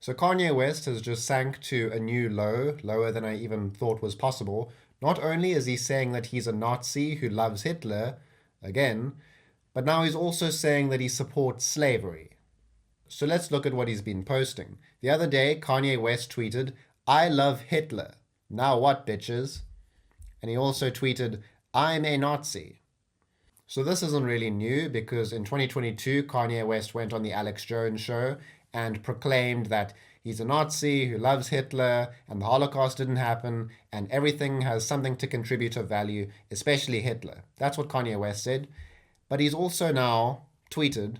So Kanye West has just sank to a new low, lower than I even thought was possible. Not only is he saying that he's a Nazi who loves Hitler, again, but now he's also saying that he supports slavery. So let's look at what he's been posting. The other day, Kanye West tweeted, "I love Hitler. Now what, bitches?" And he also tweeted, "I'm a Nazi." So this isn't really new because in 2022, Kanye West went on the Alex Jones show and proclaimed that he's a Nazi who loves Hitler and the Holocaust didn't happen and everything has something to contribute of value, especially Hitler. That's what Kanye West said. But he's also now tweeted,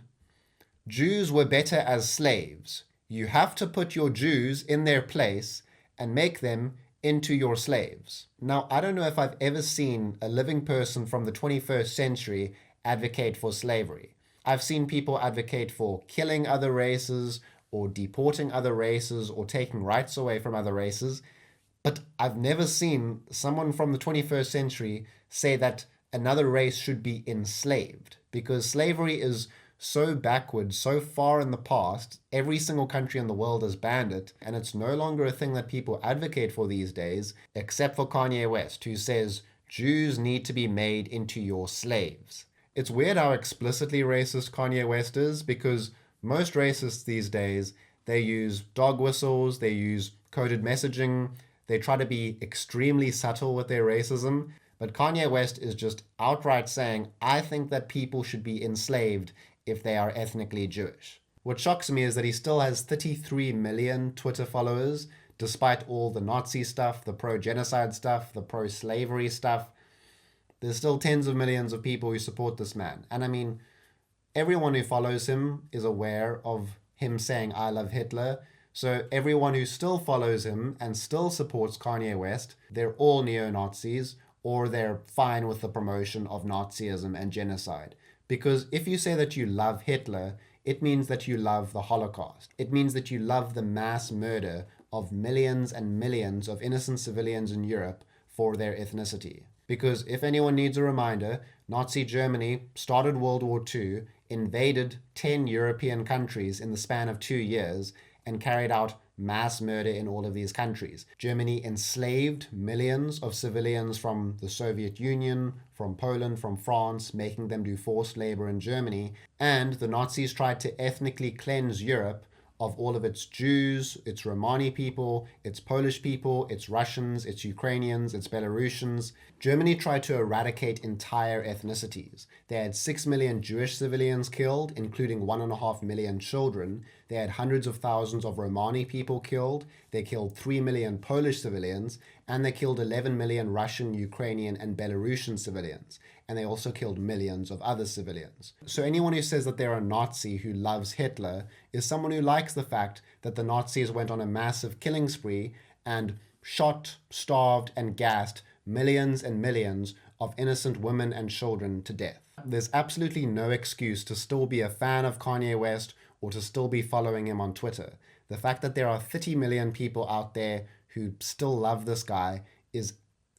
"Jews were better as slaves. You have to put your Jews in their place and make them into your slaves." Now, I don't know if I've ever seen a living person from the 21st century advocate for slavery. I've seen people advocate for killing other races or deporting other races or taking rights away from other races, but I've never seen someone from the 21st century say that another race should be enslaved, because slavery is so backward, so far in the past. Every single country in the world has banned it, and it's no longer a thing that people advocate for these days, except for Kanye West, who says Jews need to be made into your slaves. It's weird how explicitly racist Kanye West is, because most racists these days, they use dog whistles, they use coded messaging, they try to be extremely subtle with their racism. But Kanye West is just outright saying, "I think that people should be enslaved if they are ethnically Jewish." What shocks me is that he still has 33 million Twitter followers, despite all the Nazi stuff, the pro-genocide stuff, the pro-slavery stuff. There's still tens of millions of people who support this man. And I mean, everyone who follows him is aware of him saying, "I love Hitler." So everyone who still follows him and still supports Kanye West, they're all neo-Nazis, or they're fine with the promotion of Nazism and genocide. Because if you say that you love Hitler, it means that you love the Holocaust. It means that you love the mass murder of millions and millions of innocent civilians in Europe for their ethnicity. Because if anyone needs a reminder, Nazi Germany started World War II, invaded 10 European countries in the span of 2 years, and carried out mass murder in all of these countries. Germany enslaved millions of civilians from the Soviet Union, from Poland, from France, making them do forced labor in Germany. And the Nazis tried to ethnically cleanse Europe of all of its Jews, its Romani people, its Polish people, its Russians, its Ukrainians, its Belarusians. Germany tried to eradicate entire ethnicities. They had 6 million Jewish civilians killed, including 1.5 million children. They had hundreds of thousands of Romani people killed. They killed 3 million Polish civilians, and they killed 11 million Russian, Ukrainian, and Belarusian civilians. And they also killed millions of other civilians. So anyone who says that they're a Nazi who loves Hitler is someone who likes the fact that the Nazis went on a massive killing spree and shot, starved, and gassed millions and millions of innocent women and children to death. There's absolutely no excuse to still be a fan of Kanye West or to still be following him on Twitter. The fact that there are 30 million people out there who still love this guy is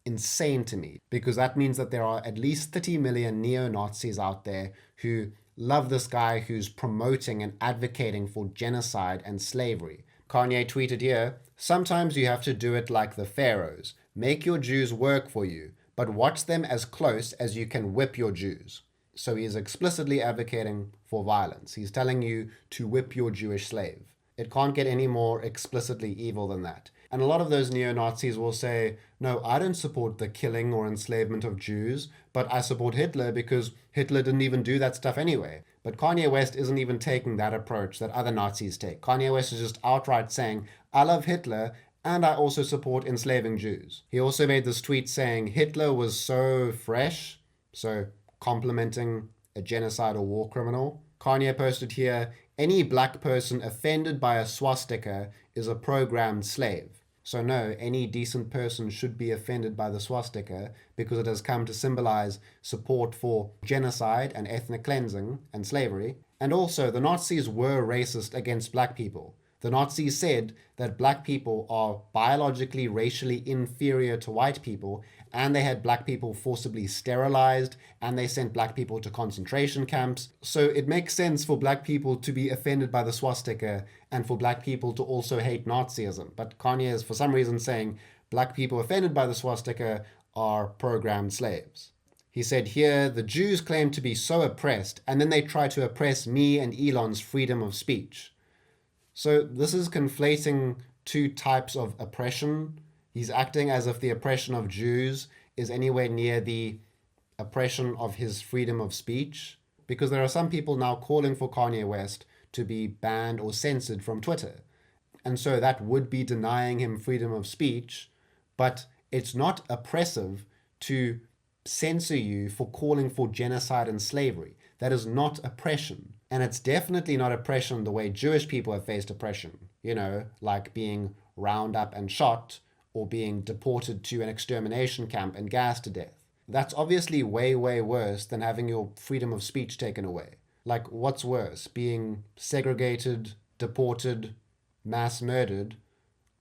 insane to me, because that means that there are at least 30 million neo-Nazis out there who love this guy who's promoting and advocating for genocide and slavery. Kanye tweeted here, "Sometimes you have to do it like the pharaohs. Make your Jews work for you, but watch them as close as you can whip your Jews." So he is explicitly advocating for violence. He's telling you to whip your Jewish slave. It can't get any more explicitly evil than that. And a lot of those neo-Nazis will say, "No, I don't support the killing or enslavement of Jews, but I support Hitler because Hitler didn't even do that stuff anyway." But Kanye West isn't even taking that approach that other Nazis take. Kanye West is just outright saying, "I love Hitler, and I also support enslaving Jews." He also made this tweet saying Hitler was so fresh, so complimenting a genocide or war criminal. Kanye posted here, "Any black person offended by a swastika is a programmed slave." So no, any decent person should be offended by the swastika because it has come to symbolize support for genocide and ethnic cleansing and slavery. And also, the Nazis were racist against black people. The Nazis said that black people are biologically, racially inferior to white people, and they had black people forcibly sterilized, and they sent black people to concentration camps. So it makes sense for black people to be offended by the swastika and for black people to also hate Nazism. But Kanye is for some reason saying black people offended by the swastika are programmed slaves. He said here, the Jews claim to be so oppressed, and then they try to oppress me and Elon's freedom of speech. So this is conflating two types of oppression. He's acting as if the oppression of Jews is anywhere near the oppression of his freedom of speech, because there are some people now calling for Kanye West to be banned or censored from Twitter. And so that would be denying him freedom of speech, but it's not oppressive to censor you for calling for genocide and slavery. That is not oppression. And it's definitely not oppression the way Jewish people have faced oppression, like being round up and shot or being deported to an extermination camp and gassed to death. That's obviously way, way worse than having your freedom of speech taken away. Like, what's worse, being segregated, deported, mass murdered,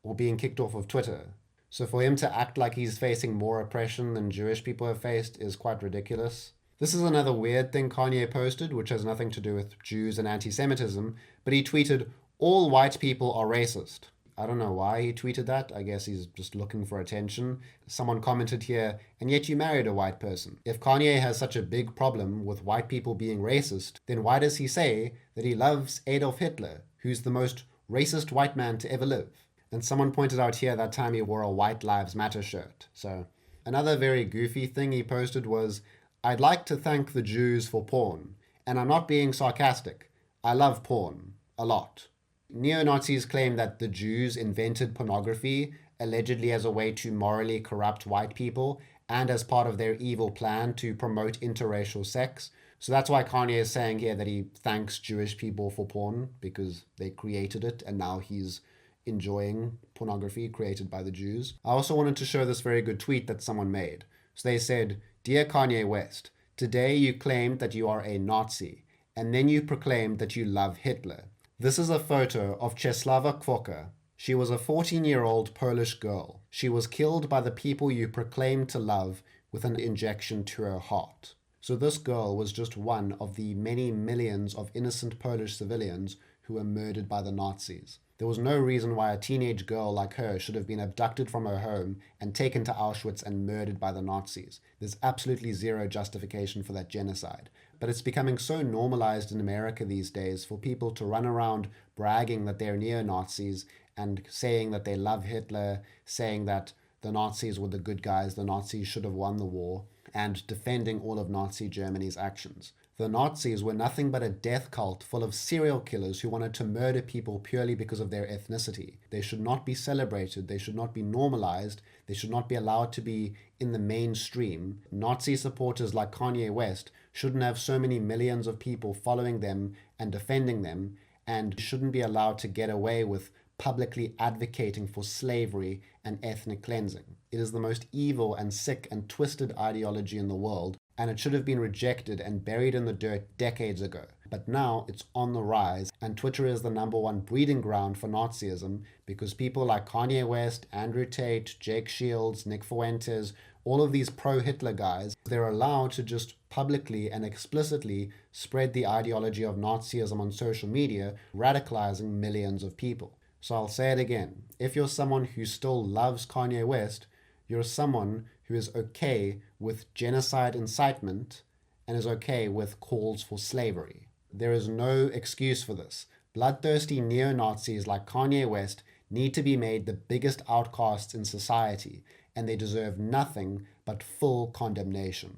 or being kicked off of Twitter? So for him to act like he's facing more oppression than Jewish people have faced is quite ridiculous. This is another weird thing Kanye posted, which has nothing to do with Jews and anti-Semitism, but he tweeted, "All white people are racist." I don't know why he tweeted that. I guess he's just looking for attention. Someone commented here, "And yet you married a white person." If Kanye has such a big problem with white people being racist, then why does he say that he loves Adolf Hitler, who's the most racist white man to ever live? And someone pointed out here that time he wore a White Lives Matter shirt. So another very goofy thing he posted was, "I'd like to thank the Jews for porn. And I'm not being sarcastic. I love porn. A lot." Neo-Nazis claim that the Jews invented pornography, allegedly as a way to morally corrupt white people and as part of their evil plan to promote interracial sex. So that's why Kanye is saying here that he thanks Jewish people for porn, because they created it and now he's enjoying pornography created by the Jews. I also wanted to show this very good tweet that someone made. So they said, "Dear Kanye West, today you claimed that you are a Nazi, and then you proclaimed that you love Hitler. This is a photo of Czesława Kwoka. She was a 14-year-old Polish girl. She was killed by the people you proclaimed to love with an injection to her heart." So this girl was just one of the many millions of innocent Polish civilians who were murdered by the Nazis. There was no reason why a teenage girl like her should have been abducted from her home and taken to Auschwitz and murdered by the Nazis. There's absolutely zero justification for that genocide. But it's becoming so normalized in America these days for people to run around bragging that they're neo-Nazis and saying that they love Hitler, saying that the Nazis were the good guys, the Nazis should have won the war, and defending all of Nazi Germany's actions. The Nazis were nothing but a death cult full of serial killers who wanted to murder people purely because of their ethnicity. They should not be celebrated. They should not be normalized. They should not be allowed to be in the mainstream. Nazi supporters like Kanye West shouldn't have so many millions of people following them and defending them, and shouldn't be allowed to get away with publicly advocating for slavery and ethnic cleansing. It is the most evil and sick and twisted ideology in the world, and it should have been rejected and buried in the dirt decades ago. But now it's on the rise, and Twitter is the #1 breeding ground for Nazism because people like Kanye West, Andrew Tate, Jake Shields, Nick Fuentes, all of these pro-Hitler guys, they're allowed to just publicly and explicitly spread the ideology of Nazism on social media, radicalizing millions of people. So I'll say it again. If you're someone who still loves Kanye West, you're someone who is okay with genocide incitement and is okay with calls for slavery. There is no excuse for this. Bloodthirsty neo-Nazis like Kanye West need to be made the biggest outcasts in society, and they deserve nothing but full condemnation.